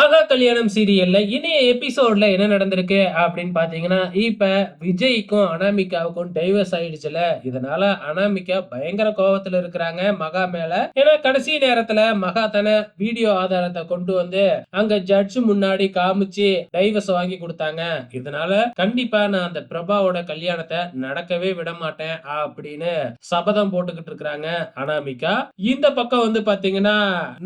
ஆகா கல்யாணம் சீரியல்ல இனிய எபிசோட்ல என்ன நடந்திருக்கு அப்படின்னு பாத்தீங்கன்னா, இப்ப விஜய்க்கும் அனாமிகாவுக்கும் டைவர்ஸ் ஆயிடுச்சுல. இதனால அனாமிகா பயங்கர கோவத்துல இருக்கிறாங்க மகா மேல. ஏன்னா கடைசி நேரத்துல மகா தானே வீடியோ ஆதாரத்த கொண்டு வந்து அங்க ஜட்ஜ் முன்னாடி காமிச்சு டைவர்ஸ் வாங்கி குடுத்தாங்க. இதனால கண்டிப்பா நான் அந்த பிரபாவோட கல்யாணத்த நடக்கவே விட மாட்டேன் அப்படின்னு சபதம் போட்டுக்கிட்டு இருக்கிறாங்க அனாமிகா. இந்த பக்கம் வந்து பாத்தீங்கன்னா,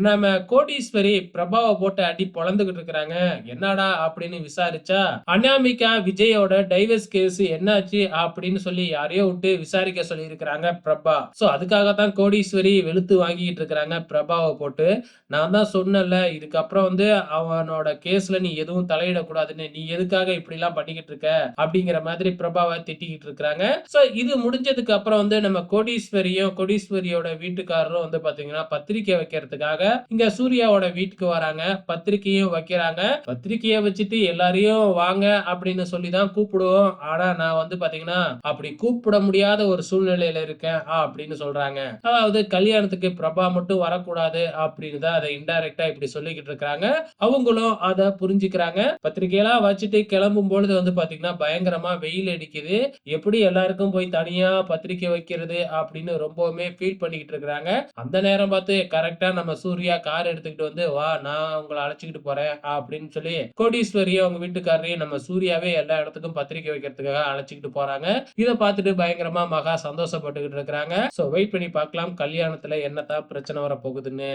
நம்ம கோடீஸ்வரி பிரபாவ போட்டு அடி பொளந்துகிட்டு இருக்காங்க. என்னடா அப்படின்னு விசாரிச்சா, அனாமிகா விஜயோட டைவர்ஸ் கேஸ் என்னாச்சு அப்படின்னு சொல்லி யாரையோ விட்டு விசாரிக்க சொல்லி இருக்கிறாங்க பிரபா. சோ அதுக்காக தான் கோடீஸ்வரி வெளுத்து வாங்கிட்டு இருக்காங்க பிரபாவ போட்டு. நான் தான் சொன்னேன்ல, இதுக்கப்புறம் வந்து அவனோட கேஸ்ல நீ எதுவும் தலையிடக்கூடாதுன்னு. நீ எதுக்காக இப்படி எல்லாம் பண்ணிக்கிட்டு இருக்க அப்படிங்கிற மாதிரி பிரபாவ திட்டிக்கிட்டு இருக்காங்க. சோ இது முடிஞ்சதுக்கு அப்புறம் வந்து நம்ம கோடீஸ்வரியும் கோடீஸ்வரியோட வீட்டுக்காரரும் வந்து பாத்தீங்கன்னா பத்திரிக்கை வைக்கிறதுக்காக இங்க சூர்யாவோட வீட்டுக்கு வராங்க. பத்திரிக்கையும் வைக்கிறாங்க. பத்திரிக்கைய வச்சுட்டு எல்லாரையும் வாங்க அப்படின்னு சொல்லி தான் கூப்பிடுவோம். ஆனா நான் வந்து பாத்தீங்கன்னா அப்படி கூப்பிட முடியாத ஒரு சூழ்நிலையில இருக்கேன் அப்படின்னு சொல்றாங்க. அதாவது கல்யாணத்துக்கு பிரபா மட்டும் வரக்கூடாது அப்படின்னு தான் அதை இன்டைரக்டா இப்படி சொல்லிக்கிட்டு இருக்காங்க. அவங்களும் அத புரிஞ்சுக்கிறாங்க. பத்திரிக்கையெல்லாம் வச்சுட்டு கிளம்பும் பொழுது வந்து பாத்தீங்கன்னா பயங்கரமா வெயில் அடிக்குது. எப்படி எல்லாருக்கும் போய் தனியா பத்திரிக்கை வைக்கிறது அப்படின்னு ரொம்பவுமே ஃபீல் பண்ணிக்கிட்டு இருக்காங்க. அந்த நேரம் பார்த்து கரெக்டா நம்ம சூர்யா கார் எடுத்துக்கிட்டு வந்து வா நான் உங்களை அழைச்சிக்கிட்டு போறேன் அப்படின்னு சொல்லி கோடீஸ்வரியும் அவங்க வீட்டுக்காரரையும் நம்ம சூர்யாவே எல்லா இடத்துக்கும் பத்திரிக்கை வைக்கிறதுக்காக அழைச்சிக்கிட்டு போறாங்க. இதை பார்த்துட்டு பயங்கரமா மகா சந்தோஷப்பட்டுக்கிட்டு இருக்கிறாங்க. சோ வெயிட் பண்ணி பார்க்கலாம் கல்யாணத்துல என்னதான் பிரச்சனை வர போகுதுன்னு.